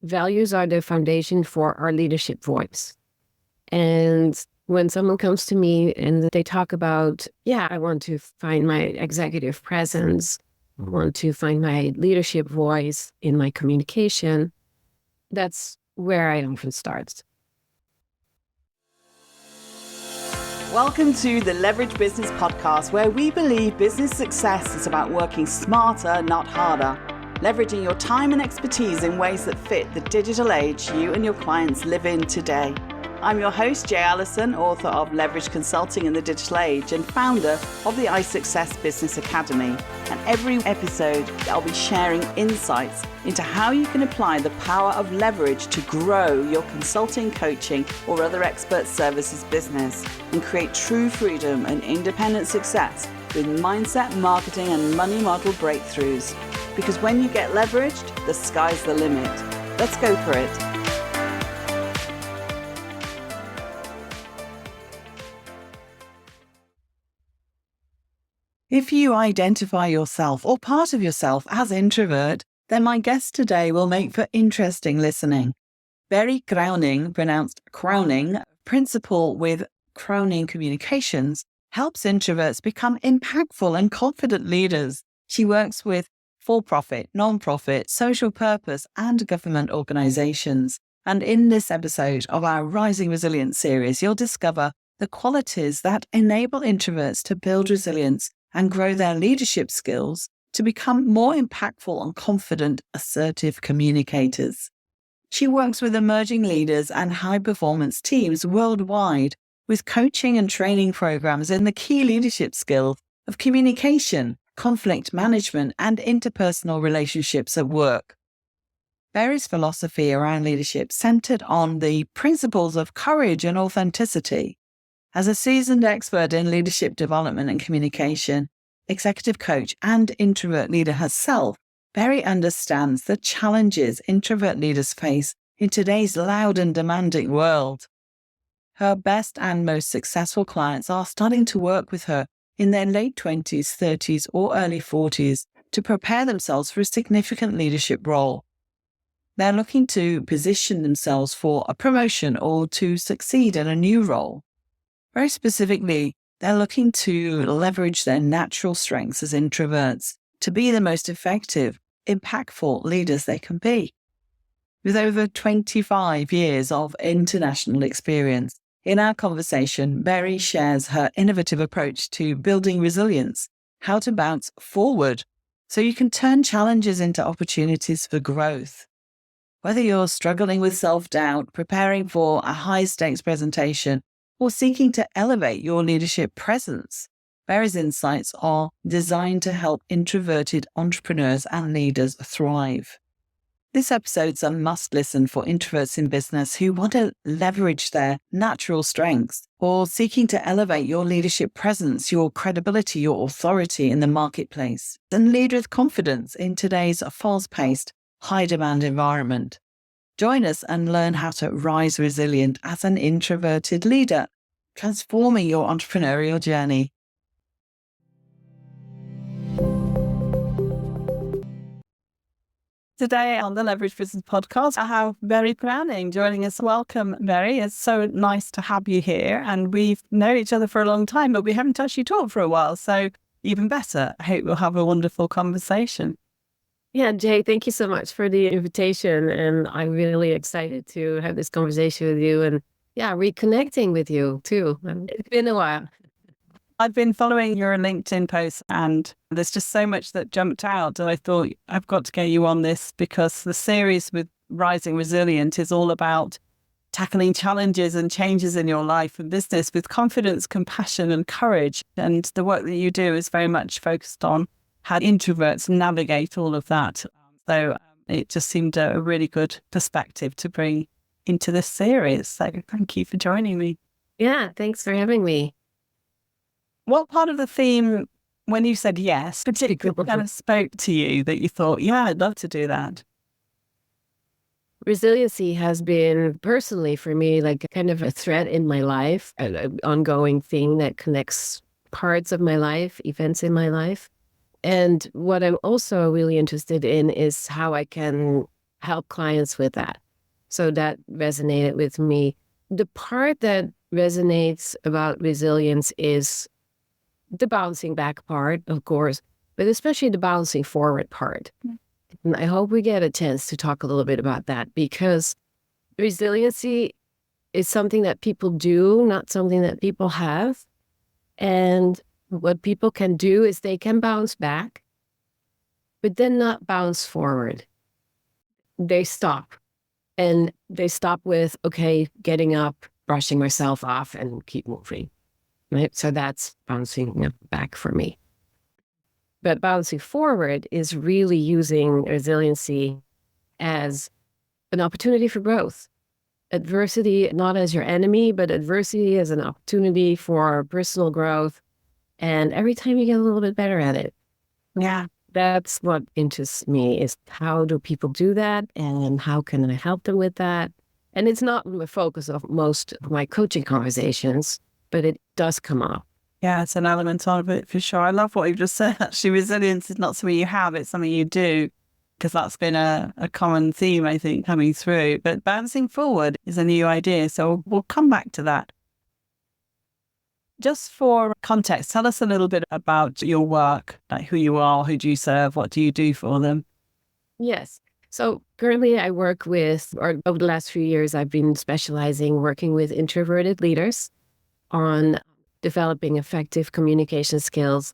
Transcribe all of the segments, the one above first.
values are the foundation for our leadership voice. And when someone comes to me and they talk about, I want to find my executive presence, I want to find my leadership voice in my communication, that's where I often start. Welcome to the Leverage Business Podcast, where we believe business success is about working smarter, not harder, leveraging your time and expertise in ways that fit the digital age you and your clients live in today. I'm your host, Jay Allison, author of Leverage Consulting in the Digital Age and founder of the iSuccess Business Academy. And every episode, I'll be sharing insights into how you can apply the power of leverage to grow your consulting, coaching, or other expert services business and create true freedom and independent success with mindset, marketing, and money model breakthroughs. Because when you get leveraged, the sky's the limit. Let's go for it. If you identify yourself or part of yourself as introvert, then my guest today will make for interesting listening. Berry Kruijning, pronounced Kruijning, principal with Kruijning Communications, helps introverts become impactful and confident leaders. She works with for-profit, non-profit, social purpose, and government organizations. And in this episode of our Rising Resilience series, you'll discover the qualities that enable introverts to build resilience and grow their leadership skills to become more impactful and confident, assertive communicators. She works with emerging leaders and high-performance teams worldwide with coaching and training programs in the key leadership skills of communication, conflict management, and interpersonal relationships at work. Berry's philosophy around leadership centered on the principles of courage and authenticity. As a seasoned expert in leadership development and communication, executive coach, and introvert leader herself, Berry understands the challenges introvert leaders face in today's loud and demanding world. Her best and most successful clients are starting to work with her in their late 20s, 30s, or early 40s to prepare themselves for a significant leadership role. They're looking to position themselves for a promotion or to succeed in a new role. Very specifically, they're looking to leverage their natural strengths as introverts to be the most effective, impactful leaders they can be. With over 25 years of international experience, in our conversation, Berry shares her innovative approach to building resilience, how to bounce forward so you can turn challenges into opportunities for growth. Whether you're struggling with self-doubt, preparing for a high-stakes presentation, or seeking to elevate your leadership presence, Berry's insights are designed to help introverted entrepreneurs and leaders thrive. This episode's a must-listen for introverts in business who want to leverage their natural strengths or seeking to elevate your leadership presence, your credibility, your authority in the marketplace, and lead with confidence in today's fast-paced, high-demand environment. Join us and learn how to rise resilient as an introverted leader, transforming your entrepreneurial journey. Today on the Leverage Business Podcast, I have Berry Kruijning joining us. Welcome, Berry. It's so nice to have you here. And we've known each other for a long time, but we haven't actually talked for a while. So even better. I hope we'll have a wonderful conversation. Yeah, Jay, thank you so much for the invitation. And I'm really excited to have this conversation with you and reconnecting with you too. It's been a while. I've been following your LinkedIn posts and there's just so much that jumped out. And I thought I've got to get you on this because the series with Rising Resilient is all about tackling challenges and changes in your life and business with confidence, compassion and courage. And the work that you do is very much focused on how introverts navigate all of that. So it just seemed a really good perspective to bring into this series. So thank you for joining me. Yeah, thanks for having me. What part of the theme, when you said yes, particularly kind of spoke to you that you thought, I'd love to do that? Resiliency has been personally for me like kind of a thread in my life, an ongoing thing that connects parts of my life, events in my life. And what I'm also really interested in is how help clients with that. So that resonated with me. The part that resonates about resilience is the bouncing back part, of course, but especially the bouncing forward part. And I hope we get a chance to talk a little bit about that, because resiliency is something that people do, not something that people have. And what people can do is they can bounce back, but then not bounce forward. They stop. And they stop with, okay, getting up, brushing myself off, and keep moving. Right? So that's bouncing back for me. But bouncing forward is really using resiliency as an opportunity for growth. Adversity, not as your enemy, but adversity as an opportunity for personal growth. And every time you get a little bit better at it. Yeah. That's what interests me, is how do people do that, and how can I help them with that? And it's not the focus of most of my coaching conversations, but it does come up. Yeah, it's an element of it for sure. I love what you've just said. Actually, resilience is not something you have, it's something you do, because that's been a common theme, I think, coming through. But bouncing forward is a new idea. So we'll come back to that. Just for context, tell us a little bit about your work, like who you are, who do you serve, what do you do for them? Yes. So currently I work with, or over the last few years, I've been specializing working with introverted leaders on developing effective communication skills.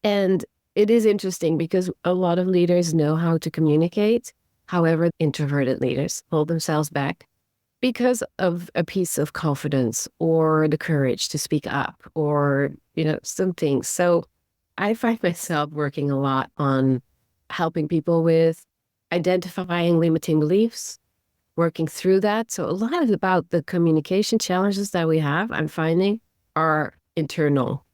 And it is interesting because a lot of leaders know how to communicate. However, introverted leaders hold themselves back because of a piece of confidence or the courage to speak up, or, some things. So I find myself working a lot on helping people with identifying limiting beliefs, working through that. So a lot of about the communication challenges that we have, I'm finding, are internal.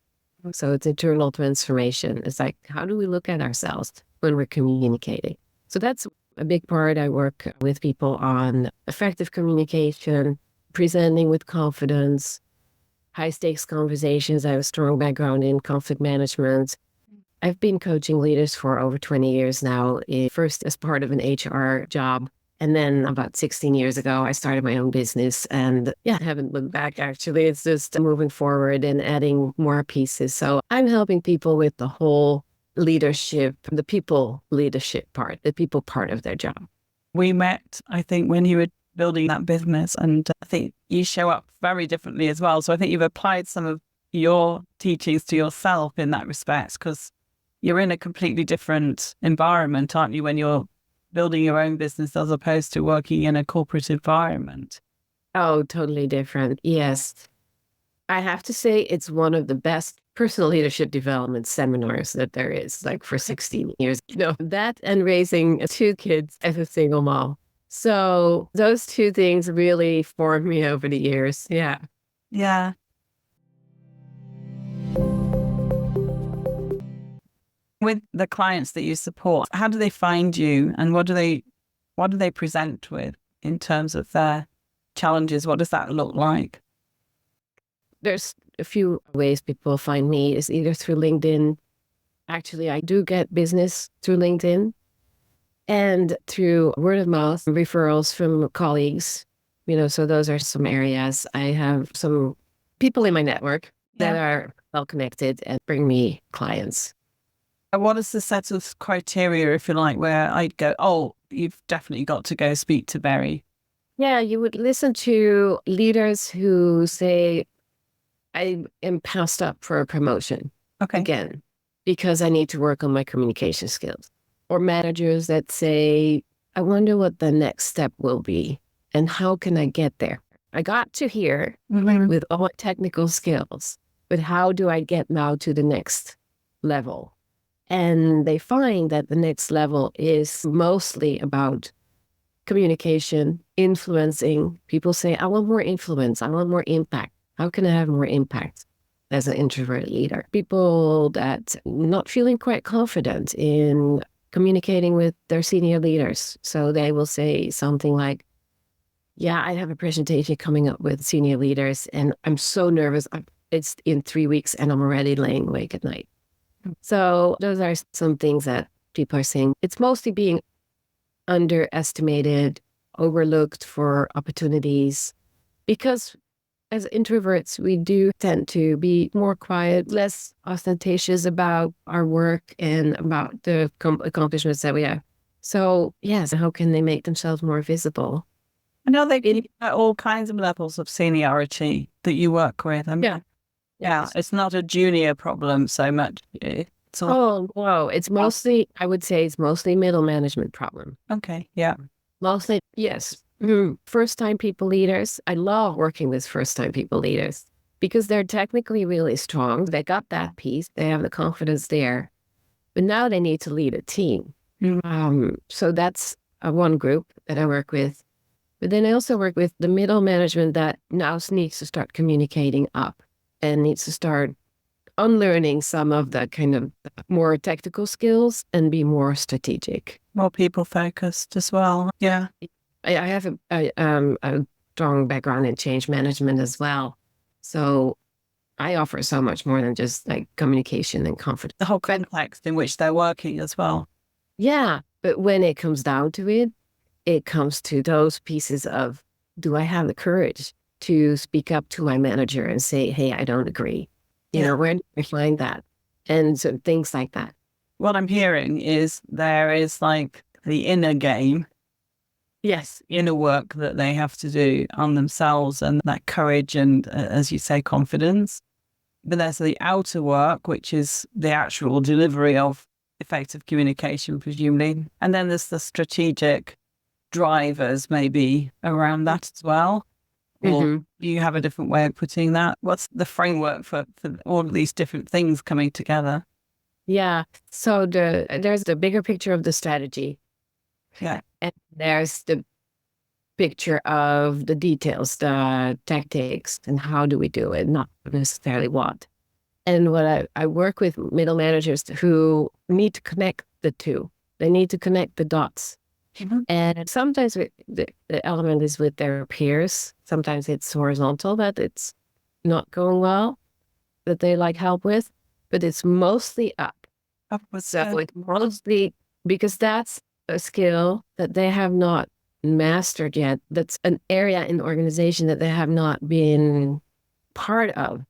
So it's internal transformation. It's like, how do we look at ourselves when we're communicating? So that's a big part. I work with people on effective communication, presenting with confidence, high stakes conversations. I have a strong background in conflict management. I've been coaching leaders for over 20 years now, first as part of an HR job. And then about 16 years ago, I started my own business, and I haven't looked back, actually. It's just moving forward and adding more pieces. So I'm helping people with the whole leadership, the people leadership part, the people part of their job. We met, I think, when you were building that business, and I think you show up very differently as well. So I think you've applied some of your teachings to yourself in that respect, because you're in a completely different environment, aren't you, when you're building your own business as opposed to working in a corporate environment? Oh, totally different. Yes. I have to say it's one of the best personal leadership development seminars that there is, like for 16 years. That and raising 2 kids as a single mom. So those 2 things really formed me over the years. Yeah. Yeah. With the clients that you support, how do they find you, and what do they present with in terms of their challenges? What does that look like? There's a few ways people find me, is either through LinkedIn. Actually, I do get business through LinkedIn, and through word of mouth referrals from colleagues. So those are some areas. I have some people in my network that are well connected and bring me clients. What is the set of criteria, if you like, where I'd go, oh, you've definitely got to go speak to Berry? Yeah, you would listen to leaders who say, I am passed up for a promotion again, because I need to work on my communication skills. Or managers that say, I wonder what the next step will be and how can I get there? I got to here with all my technical skills, but how do I get now to the next level? And they find that the next level is mostly about communication, influencing. People say, I want more influence. I want more impact. How can I have more impact as an introvert leader? People that not feeling quite confident in communicating with their senior leaders. So they will say something like, I have a presentation coming up with senior leaders and I'm so nervous. It's in 3 weeks and I'm already laying awake at night. So those are some things that people are saying. It's mostly being underestimated, overlooked for opportunities. Because as introverts, we do tend to be more quiet, less ostentatious about our work and about the accomplishments that we have. So, yes, how can they make themselves more visible? I know they at all kinds of levels of seniority that you work with. Yeah, it's not a junior problem so much. Oh, wow. It's mostly, I would say it's mostly middle management problem. Okay, yeah. Mostly, yes. First-time people leaders. I love working with first-time people leaders because they're technically really strong. They got that piece. They have the confidence there. But now they need to lead a team. So that's one group that I work with. But then I also work with the middle management that now needs to start communicating up and needs to start unlearning some of the kind of more technical skills and be more strategic. More people focused as well. Yeah. I have a strong background in change management as well. So I offer so much more than just like communication and confidence. The whole context in which they're working as well. Yeah. But when it comes down to it, it comes to those pieces of, do I have the courage to speak up to my manager and say, hey, I don't agree? You know, where do I find that? And so things like that. What I'm hearing is there is like the inner game. Yes. Inner work that they have to do on themselves and that courage and, as you say, confidence. But there's the outer work, which is the actual delivery of effective communication, presumably. And then there's the strategic drivers maybe around that as well. Or you have a different way of putting that? What's the framework for all of these different things coming together? Yeah. So there's the bigger picture of the strategy. Yeah. And there's the picture of the details, the tactics, and how do we do it, not necessarily what. And what I work with middle managers who need to connect the two. They need to connect the dots. And sometimes the element is with their peers. Sometimes it's horizontal, that it's not going well, that they like help with, but it's mostly up. So it's mostly because that's a skill that they have not mastered yet. That's an area in the organization that they have not been part of.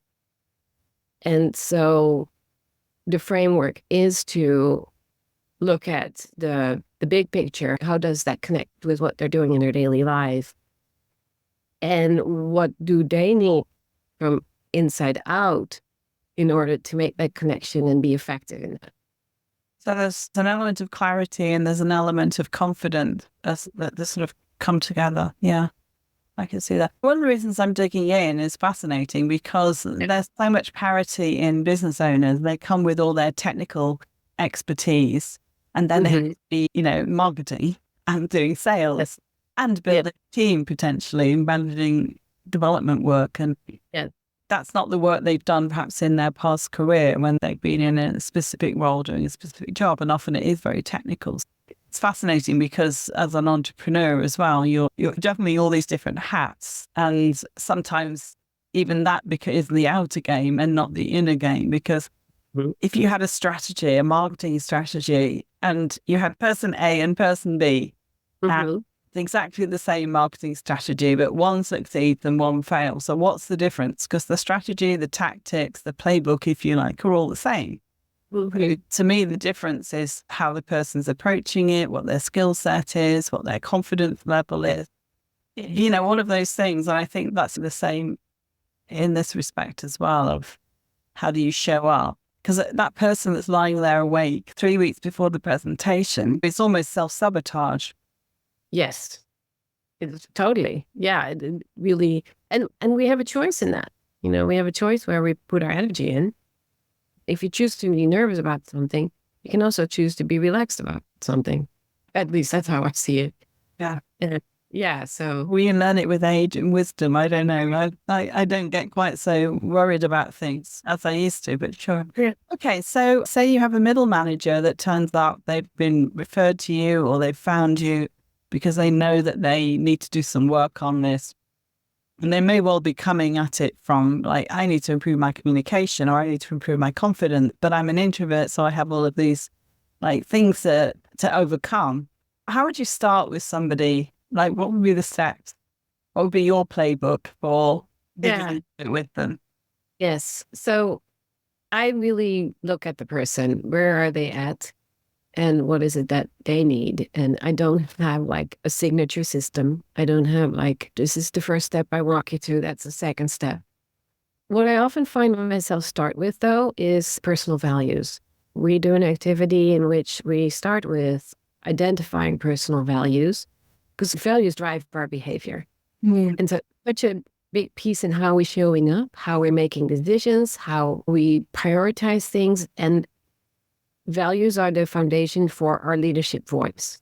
And so the framework is to look at the big picture. How does that connect with what they're doing in their daily life? And what do they need from inside out in order to make that connection and be effective in that? So there's an element of clarity and there's an element of confidence that sort of come together. Yeah, I can see that. One of the reasons I'm digging in is fascinating because there's so much parity in business owners. They come with all their technical expertise and then they have to be, marketing and doing sales and building a team potentially, managing development work. And that's not the work they've done perhaps in their past career when they've been in a specific role doing a specific job. And often it is very technical. It's fascinating because as an entrepreneur as well, you're definitely all these different hats. And sometimes even that is the outer game and not the inner game. Because if you had a strategy, a marketing strategy, and you had person A and person B, and exactly the same marketing strategy, but one succeeds and one fails. So what's the difference? Because the strategy, the tactics, the playbook, if you like, are all the same. To me, the difference is how the person's approaching it, what their skill set is, what their confidence level is. All of those things. And I think that's the same in this respect as well, of how do you show up? Because that person that's lying there awake 3 weeks before the presentation, it's almost self-sabotage. Yes, it's totally. Yeah, it really. And we have a choice in that. We have a choice where we put our energy in. If you choose to be nervous about something, you can also choose to be relaxed about something. At least that's how I see it. Yeah. Yeah, so we learn it with age and wisdom. I don't know. I don't get quite so worried about things as I used to, but sure. Yeah. Okay, so say you have a middle manager that turns out they've been referred to you or they've found you because they know that they need to do some work on this. And they may well be coming at it from like, I need to improve my communication or I need to improve my confidence, but I'm an introvert, so I have all of these like things to overcome. How would you start with somebody? Like, what would be the steps? What would be your playbook for Yeah. beginning it with them? Yes. So I really look at the person. Where are they at? And what is it that they need? And I don't have like a signature system. I don't have like, this is the first step I walk you through. That's the second step. What I often find myself start with, though, is personal values. We do an activity in which we start with identifying personal values because values drive our behavior. And so, such a big piece in how we're showing up, how we're making decisions, how we prioritize things. And values are the foundation for our leadership voice.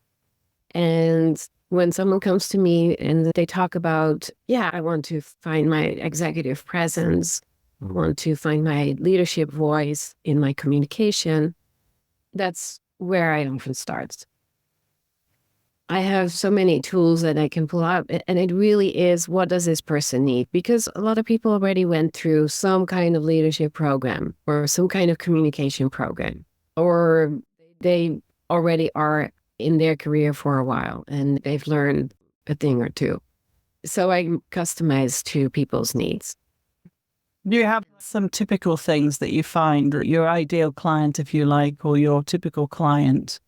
And when someone comes to me and they talk about, yeah, I want to find my executive presence, I want to find my leadership voice in my communication, that's where I often start. I have so many tools that I can pull out, and it really is, what does this person need? Because a lot of people already went through some kind of leadership program or some kind of communication program, or they already are in their career for a while and they've learned a thing or two. So I customize to people's needs. Do you have some typical things that you find that your ideal client, if you like, or your typical client,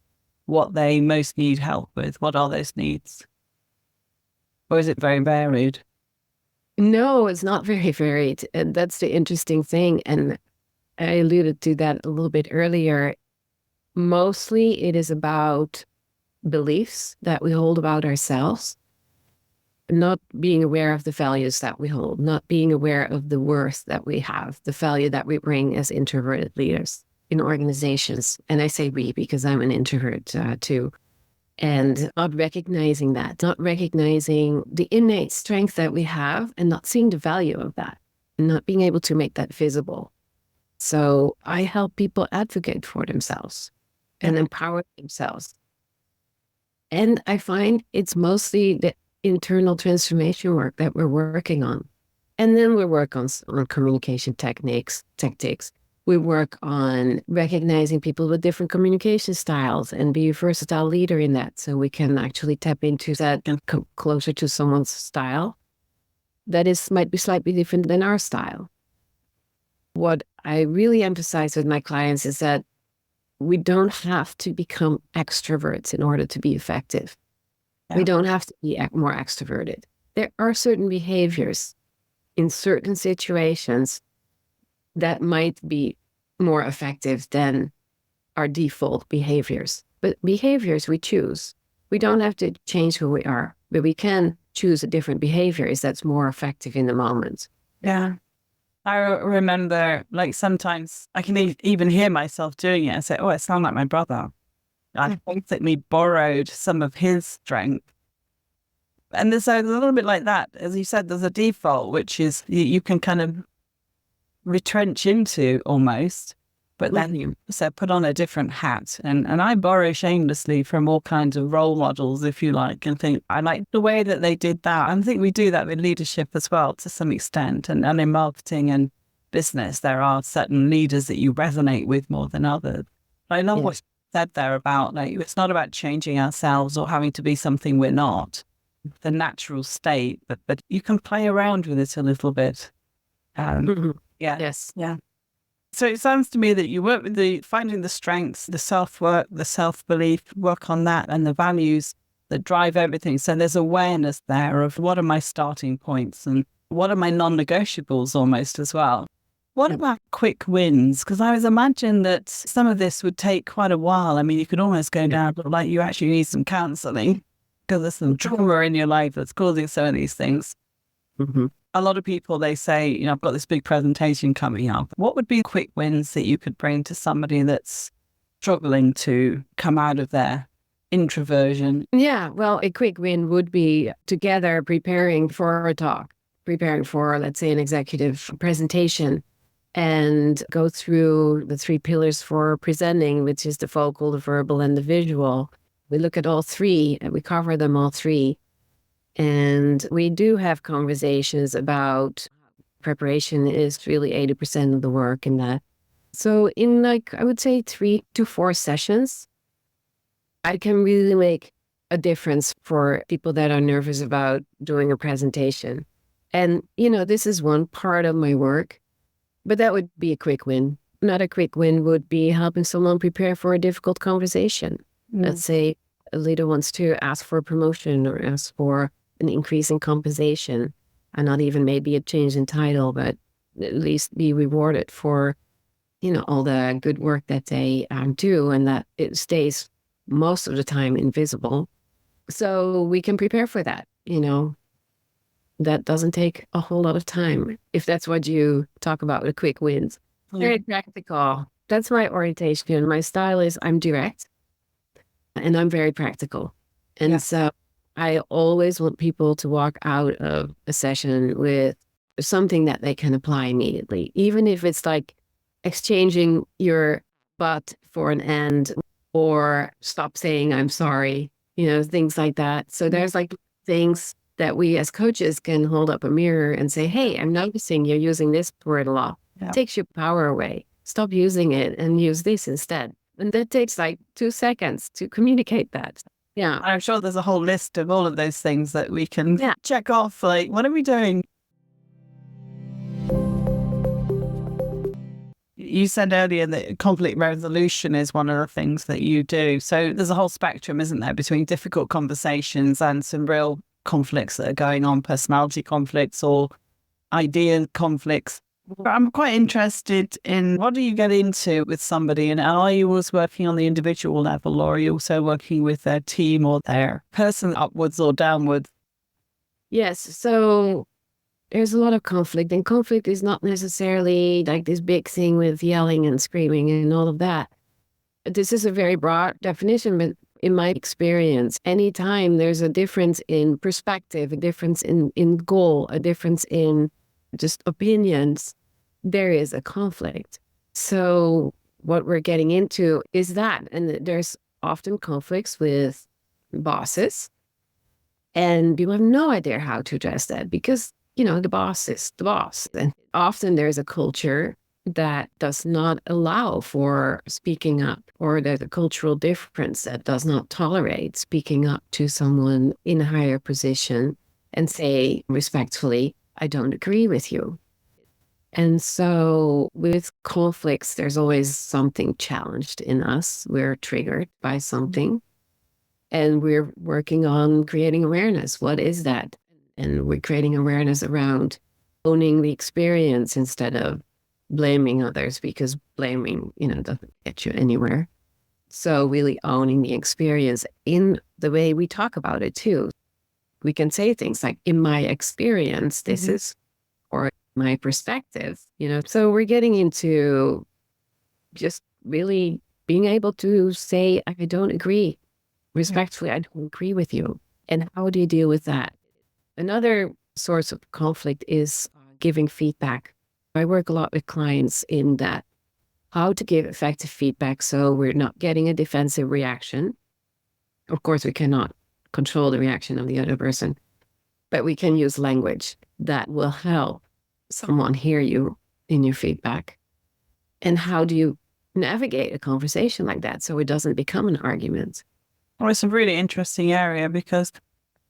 what they most need help with? What are those needs? Or is it very varied? No, it's not very varied. And that's the interesting thing. And I alluded to that a little bit earlier. Mostly it is about beliefs that we hold about ourselves, not being aware of the values that we hold, not being aware of the worth that we have, the value that we bring as introverted leaders in organizations. And I say we because I'm an introvert too. And not recognizing that, not recognizing the innate strength that we have and not seeing the value of that and not being able to make that visible. So I help people advocate for themselves and empower themselves. And I find it's mostly the internal transformation work that we're working on. And then we work on communication tactics. We work on recognizing people with different communication styles and be a versatile leader in that. So we can actually tap into that and come closer to someone's style that might be slightly different than our style. What I really emphasize with my clients is that we don't have to become extroverts in order to be effective. Yeah. We don't have to be more extroverted. There are certain behaviors in certain situations that might be more effective than our default behaviors. But behaviors we choose. We don't have to change who we are, but we can choose a different behavior that's more effective in the moment. Yeah. I remember, like, sometimes I can even hear myself doing it and say, oh, I sound like my brother. I basically borrowed some of his strength. And there's a little bit like that. As you said, there's a default, which is you can kind of retrench into almost, but then you put on a different hat. And I borrow shamelessly from all kinds of role models, if you like, and think, I like the way that they did that. I think we do that with leadership as well, to some extent. And in marketing and business, there are certain leaders that you resonate with more than others. I love what you said there about, like, it's not about changing ourselves or having to be something we're not, the natural state, but you can play around with it a little bit. Yes. So it sounds to me that you work with finding the strengths, the self-work, the self-belief, work on that, and the values that drive everything. So there's awareness there of what are my starting points and what are my non-negotiables almost as well. What about quick wins? Because I was imagine that some of this would take quite a while. I mean, you could almost go down like you actually need some counseling because there's some trauma in your life that's causing some of these things. Mm-hmm. A lot of people, they say, I've got this big presentation coming up. What would be quick wins that you could bring to somebody that's struggling to come out of their introversion? Yeah, well, a quick win would be together preparing for a talk, preparing for, let's say, an executive presentation, and go through the 3 pillars for presenting, which is the vocal, the verbal, and the visual. We look at all 3 and we cover them all 3. And we do have conversations about preparation is really 80% of the work in that. So in I would say 3 to 4 sessions, I can really make a difference for people that are nervous about doing a presentation. And, this is one part of my work, but that would be a quick win. Not a quick win would be helping someone prepare for a difficult conversation. Let's say a leader wants to ask for a promotion or ask for an increase in compensation, and not even maybe a change in title, but at least be rewarded for, all the good work that they do, and that it stays most of the time invisible. So we can prepare for that, That doesn't take a whole lot of time, if that's what you talk about, the quick wins. Very practical. That's my orientation. My style is I'm direct and I'm very practical. And so I always want people to walk out of a session with something that they can apply immediately, even if it's like exchanging your but for an and, or stop saying I'm sorry, things like that. So there's like things that we as coaches can hold up a mirror and say, hey, I'm noticing you're using this word a lot. It takes your power away. Stop using it and use this instead. And that takes like 2 seconds to communicate that. Yeah. I'm sure there's a whole list of all of those things that we can check off. Like, what are we doing? You said earlier that conflict resolution is one of the things that you do. So there's a whole spectrum, isn't there, between difficult conversations and some real conflicts that are going on, personality conflicts or idea conflicts. But I'm quite interested in, what do you get into with somebody, and are you always working on the individual level, or are you also working with their team or their person upwards or downwards? Yes. So there's a lot of conflict, and conflict is not necessarily like this big thing with yelling and screaming and all of that. This is a very broad definition, but in my experience, anytime there's a difference in perspective, a difference in goal, a difference in just opinions, there is a conflict. So what we're getting into is that, and there's often conflicts with bosses, and people have no idea how to address that because, the boss is the boss. And often there's a culture that does not allow for speaking up, or there's a cultural difference that does not tolerate speaking up to someone in a higher position and say respectfully, I don't agree with you. And so with conflicts, there's always something challenged in us. We're triggered by something, and we're working on creating awareness. What is that? And we're creating awareness around owning the experience instead of blaming others, because blaming, doesn't get you anywhere. So really owning the experience in the way we talk about it too. We can say things like, in my experience, this is, or my perspective, So we're getting into just really being able to say, I don't agree. Respectfully, I don't agree with you. And how do you deal with that? Another source of conflict is giving feedback. I work a lot with clients in that, how to give effective feedback so we're not getting a defensive reaction. Of course, we cannot control the reaction of the other person, but we can use language that will help someone hear you in your feedback. And how do you navigate a conversation like that so it doesn't become an argument? Well, it's a really interesting area, because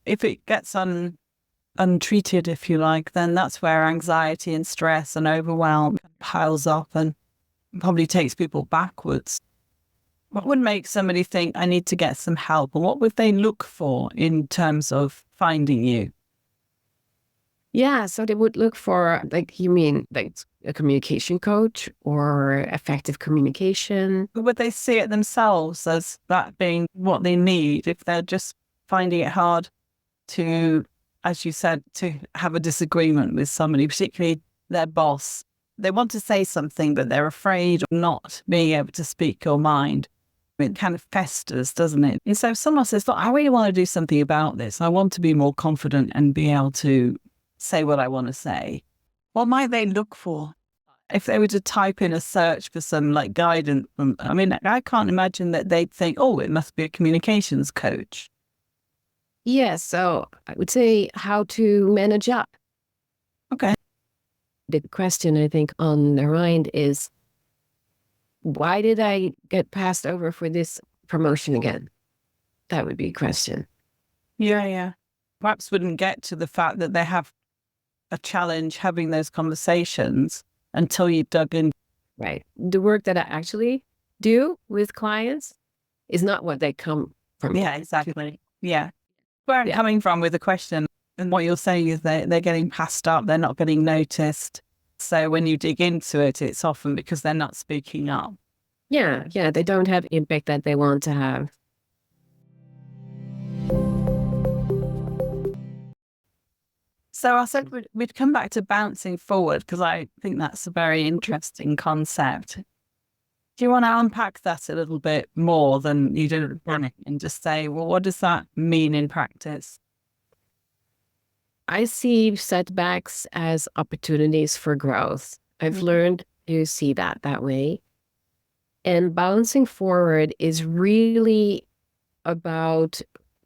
if it gets untreated, if you like, then that's where anxiety and stress and overwhelm piles up and probably takes people backwards. What would make somebody think, I need to get some help? And what would they look for in terms of finding you? Yeah, so they would look for, like, you mean like a communication coach or effective communication? But would they see it themselves as that being what they need, if they're just finding it hard to, as you said, to have a disagreement with somebody, particularly their boss? They want to say something, but they're afraid of not being able to speak your mind. It kind of festers, doesn't it? And so if someone says, look, I really want to do something about this, I want to be more confident and be able to say what I want to say, what might they look for? If they were to type in a search for some like guidance from, I can't imagine that they'd think, oh, it must be a communications coach. Yes, so I would say how to manage up. Okay. The question I think on their mind is, why did I get passed over for this promotion again? That would be a question. Yeah, yeah. Perhaps wouldn't get to the fact that they have a challenge having those conversations until you dug in. Right. The work that I actually do with clients is not what they come from. Yeah, exactly. Yeah. Where I'm Yeah. coming from with the question, and what you're saying is they're getting passed up, they're not getting noticed. So when you dig into it, it's often because they're not speaking up. Yeah. Yeah. They don't have impact that they want to have. So I said we'd come back to bouncing forward because I think that's a very interesting concept. Do you want to unpack that a little bit more than you did at the beginning and just say, well, what does that mean in practice? I see setbacks as opportunities for growth. I've Mhm. learned to see that way. And bouncing forward is really about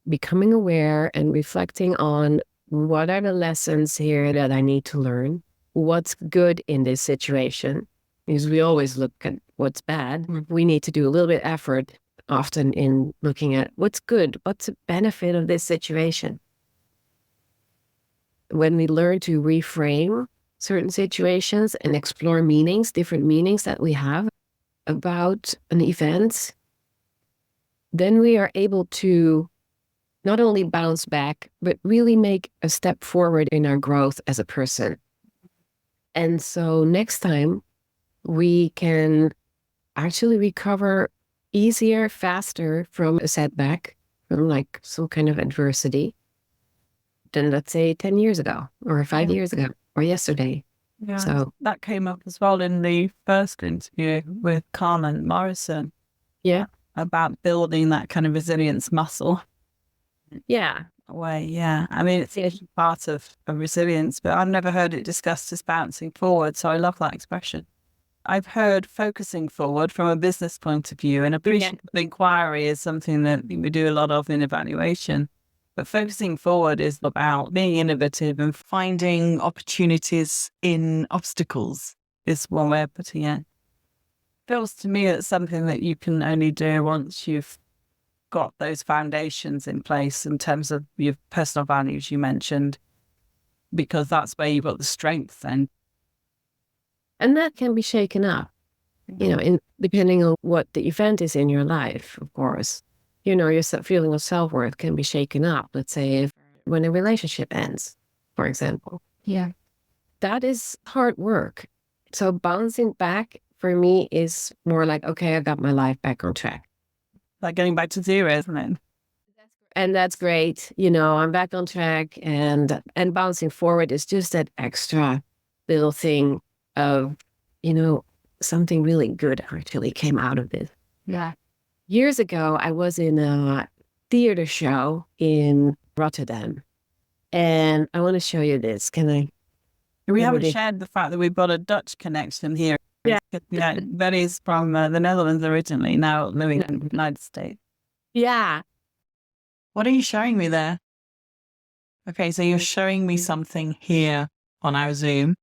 becoming aware and reflecting on what are the lessons here that I need to learn? What's good in this situation? Because we always look at what's bad. We need to do a little bit effort often in looking at what's good, what's the benefit of this situation. When we learn to reframe certain situations and explore meanings, different meanings that we have about an event, then we are able to not only bounce back, but really make a step forward in our growth as a person. And so next time we can actually recover easier, faster from a setback, from like some kind of adversity than let's say 10 years ago or 5 years ago or yesterday. Yeah, So that came up as well in the first interview with Carmen Morrison. yeah. About building that kind of resilience muscle. Yeah. Way, yeah. I mean, it's part of resilience, but I've never heard it discussed as bouncing forward. So I love that expression. I've heard focusing forward from a business point of view, and appreciative inquiry is something that we do a lot of in evaluation. But focusing forward is about being innovative and finding opportunities in obstacles, is one way of putting it. Feels to me it's something that you can only do once you've got those foundations in place in terms of your personal values you mentioned, because that's where you've got the strength then. And that can be shaken up, depending on what the event is in your life, of course. Your feeling of self-worth can be shaken up. Let's say when a relationship ends, for example. Yeah. That is hard work. So bouncing back for me is more like, okay, I got my life back on track. Like getting back to zero, isn't it? And that's great. I'm back on track, and bouncing forward is just that extra little thing of, something really good actually came out of this. Yeah. Years ago, I was in a theater show in Rotterdam, and I want to show you this. Can I? We haven't shared the fact that we've got a Dutch connection here. Yeah. Yeah. Betty's from the Netherlands originally, now living in the United States. Yeah. What are you showing me there? Okay, so you're showing me something here on our Zoom.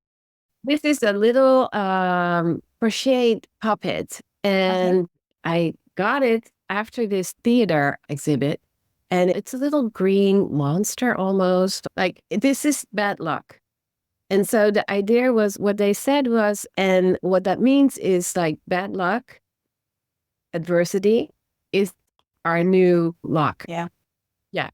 This is a little crocheted puppet, and I got it after this theater exhibit, and it's a little green monster almost. Like, this is bad luck. And so the idea was, what they said was, and what that means is like bad luck, adversity is our new luck. Yeah. Yeah.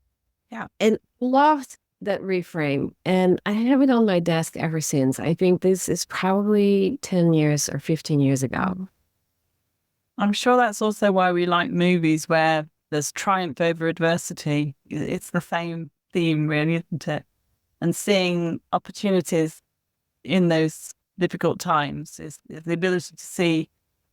Yeah. And loved that reframe. And I have it on my desk ever since. I think this is probably 10 years or 15 years ago. I'm sure that's also why we like movies where there's triumph over adversity. It's the same theme, really, isn't it? And seeing opportunities in those difficult times is the ability to see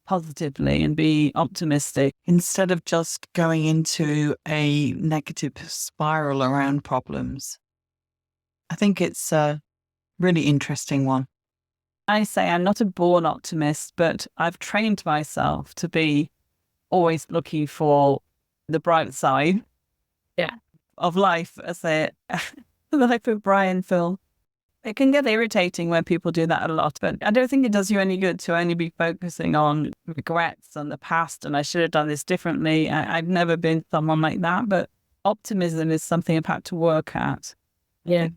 positively and be optimistic instead of just going into a negative spiral around problems. I think it's a really interesting one. I say I'm not a born optimist, but I've trained myself to be always looking for the bright side of life, as the life of Brian film. It can get irritating when people do that a lot, but I don't think it does you any good to only be focusing on regrets and the past and I should have done this differently. I've never been someone like that, but optimism is something I've had to work at. Yeah.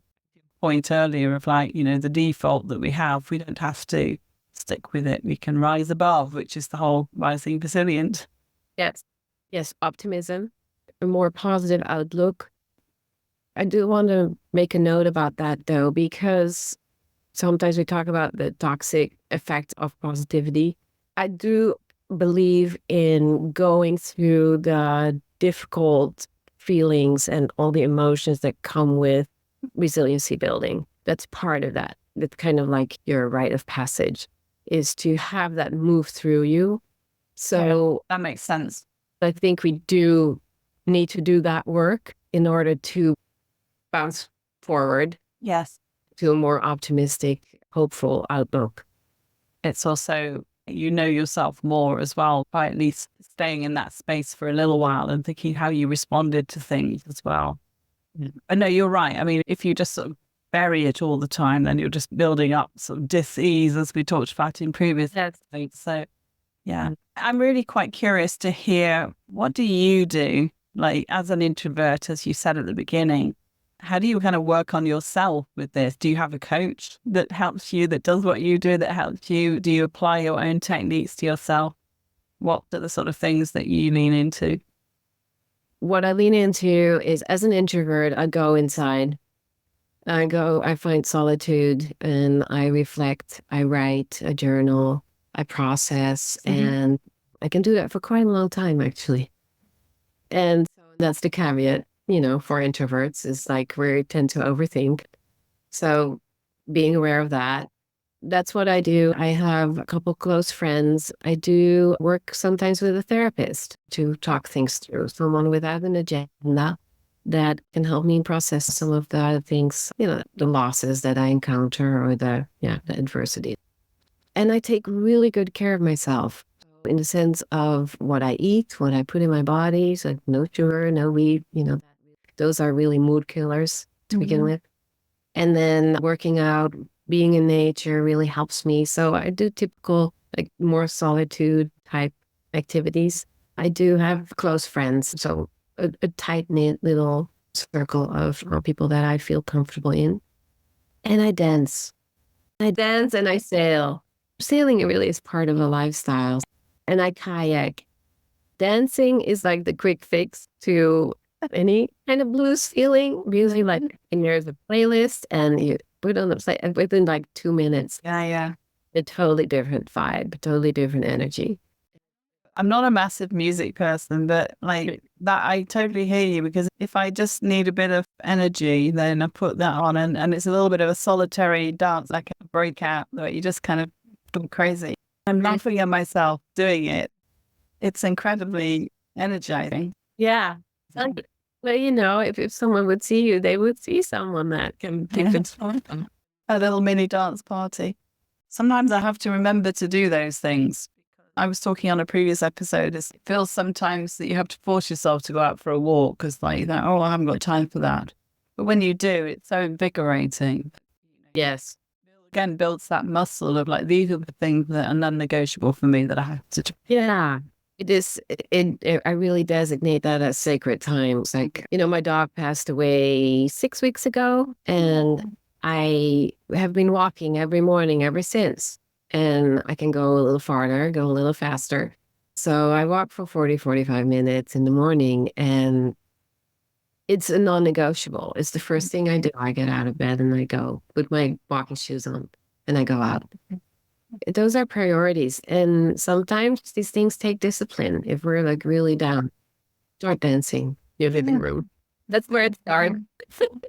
Point earlier of like, the default that we have, we don't have to stick with it. We can rise above, which is the whole rising resilient. Yes. Yes. Optimism, a more positive outlook. I do want to make a note about that though, because sometimes we talk about the toxic effect of positivity. I do believe in going through the difficult feelings and all the emotions that come with resiliency building. That's part of that. That's kind of like your rite of passage, is to have that move through you. So that makes sense. I think we do need to do that work in order to bounce forward. Yes. To a more optimistic, hopeful outlook. It's also, yourself more as well by at least staying in that space for a little while and thinking how you responded to things as well. I know you're right. I mean, if you just sort of bury it all the time, then you're just building up sort of dis-ease, as we talked about in previous episodes. So, yeah, I'm really quite curious to hear, what do you do, like as an introvert, as you said at the beginning? How do you kind of work on yourself with this? Do you have a coach that helps you, that does what you do, that helps you? Do you apply your own techniques to yourself? What are the sort of things that you lean into? What I lean into is, as an introvert, I go inside. I find solitude and I reflect, I write, I journal, I process, and I can do that for quite a long time, actually. And that's the caveat, for introverts, is like we tend to overthink. So being aware of that, that's what I do. I have a couple close friends. I do work sometimes with a therapist to talk things through, someone without an agenda that can help me process some of the things, the losses that I encounter, or the adversity. And I take really good care of myself in the sense of what I eat, what I put in my body. So no sugar, no wheat, those are really mood killers to begin with. And then working out, being in nature really helps me. So I do typical, like more solitude type activities. I do have close friends. So a tight-knit little circle of people that I feel comfortable in. And I dance. I dance and I sail. Sailing really is part of a lifestyle. And I kayak. Dancing is like the quick fix to any kind of blues feeling. Really, like, and there's a playlist and you put on the play within like 2 minutes. Yeah. A totally different vibe, totally different energy. I'm not a massive music person, but like that, I totally hear you, because if I just need a bit of energy, then I put that on, and it's a little bit of a solitary dance, like a breakout, where you just kind of go crazy. I'm laughing at myself doing it. It's incredibly energizing. Yeah. Well, if someone would see you, they would see someone that can take a little mini dance party. Sometimes I have to remember to do those things. I was talking on a previous episode, it feels sometimes that you have to force yourself to go out for a walk, because like that, I haven't got time for that. But when you do, it's so invigorating. Yes. Again, builds that muscle of like, these are the things that are non-negotiable for me that I have to do. Yeah. It is, I really designate that as sacred times. Like, my dog passed away 6 weeks ago, and I have been walking every morning ever since. And I can go a little farther, go a little faster. So I walk for 40, 45 minutes in the morning, and it's a non-negotiable. It's the first thing I do. I get out of bed and I go put my walking shoes on and I go out. Those are priorities. And sometimes these things take discipline. If we're like really down, start dancing your living room. That's where it starts.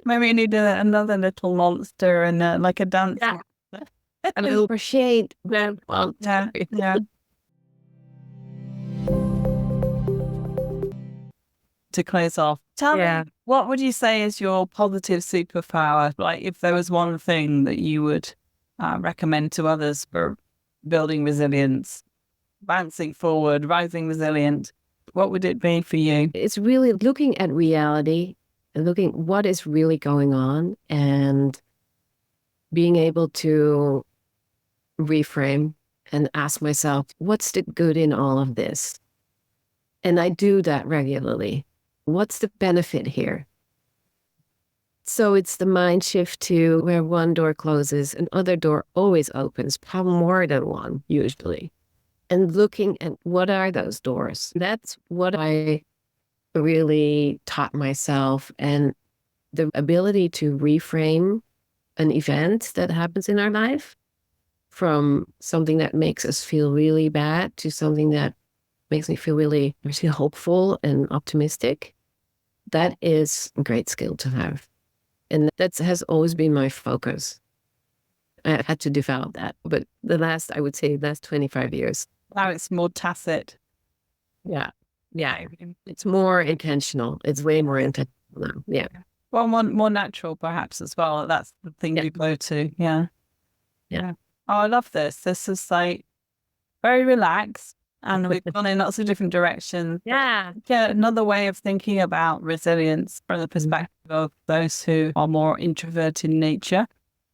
Maybe you need another little monster and like a dance. Yeah. A little appreciate that. Well, yeah. To close off, tell me, what would you say is your positive superpower? Like, if there was one thing that you would recommend to others for building resilience, bouncing forward, rising resilient, what would it be for you? It's really looking at reality and looking what is really going on, and being able to reframe and ask myself, what's the good in all of this? And I do that regularly. what's the benefit here? So it's the mind shift to where one door closes, another door always opens, probably more than one usually. And looking at what are those doors? That's what I really taught myself. And the ability to reframe an event that happens in our life from something that makes us feel really bad to something that makes me feel really hopeful and optimistic. That is a great skill to have. And that has always been my focus. I had to develop that. But I would say, last 25 years. Now it's more tacit. Yeah. Yeah. It's more intentional. It's way more intentional now. Yeah. Well, more natural perhaps as well. That's the thing you go to. Yeah. Yeah. Oh, I love this. This is like very relaxed. And we've gone in lots of different directions. Yeah. Yeah, another way of thinking about resilience from the perspective of those who are more introverted in nature.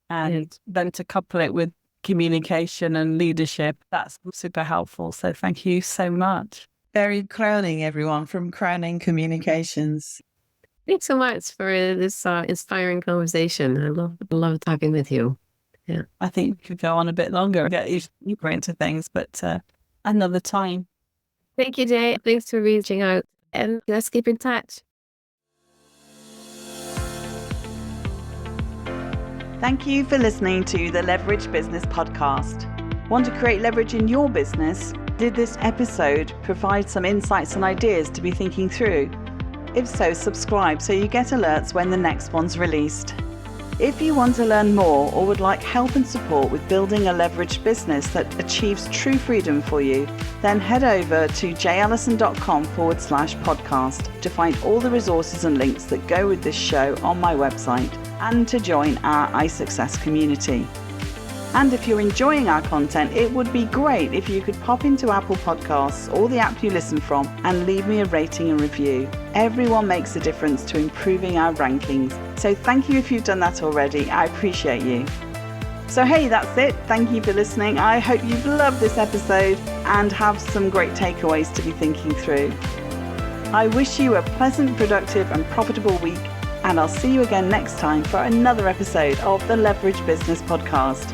And then to couple it with communication and leadership, that's super helpful. So thank you so much. Berry Kruijning, everyone, from Kruijning Communications. Thanks so much for this inspiring conversation. I love talking with you. Yeah. I think we could go on a bit longer and get deeper into things, but another time. Thank you, Jay. Thanks for reaching out, and let's keep in touch. Thank you for listening to the Leverage Business Podcast. Want to create leverage in your business? Did this episode provide some insights and ideas to be thinking through? If so, subscribe so you get alerts when the next one's released. If you want to learn more or would like help and support with building a leveraged business that achieves true freedom for you, then head over to jallison.com/podcast to find all the resources and links that go with this show on my website and to join our iSuccess community. And if you're enjoying our content, it would be great if you could pop into Apple Podcasts or the app you listen from and leave me a rating and review. Everyone makes a difference to improving our rankings. So thank you if you've done that already. I appreciate you. So hey, that's it. Thank you for listening. I hope you've loved this episode and have some great takeaways to be thinking through. I wish you a pleasant, productive and profitable week, and I'll see you again next time for another episode of the Leverage Business Podcast.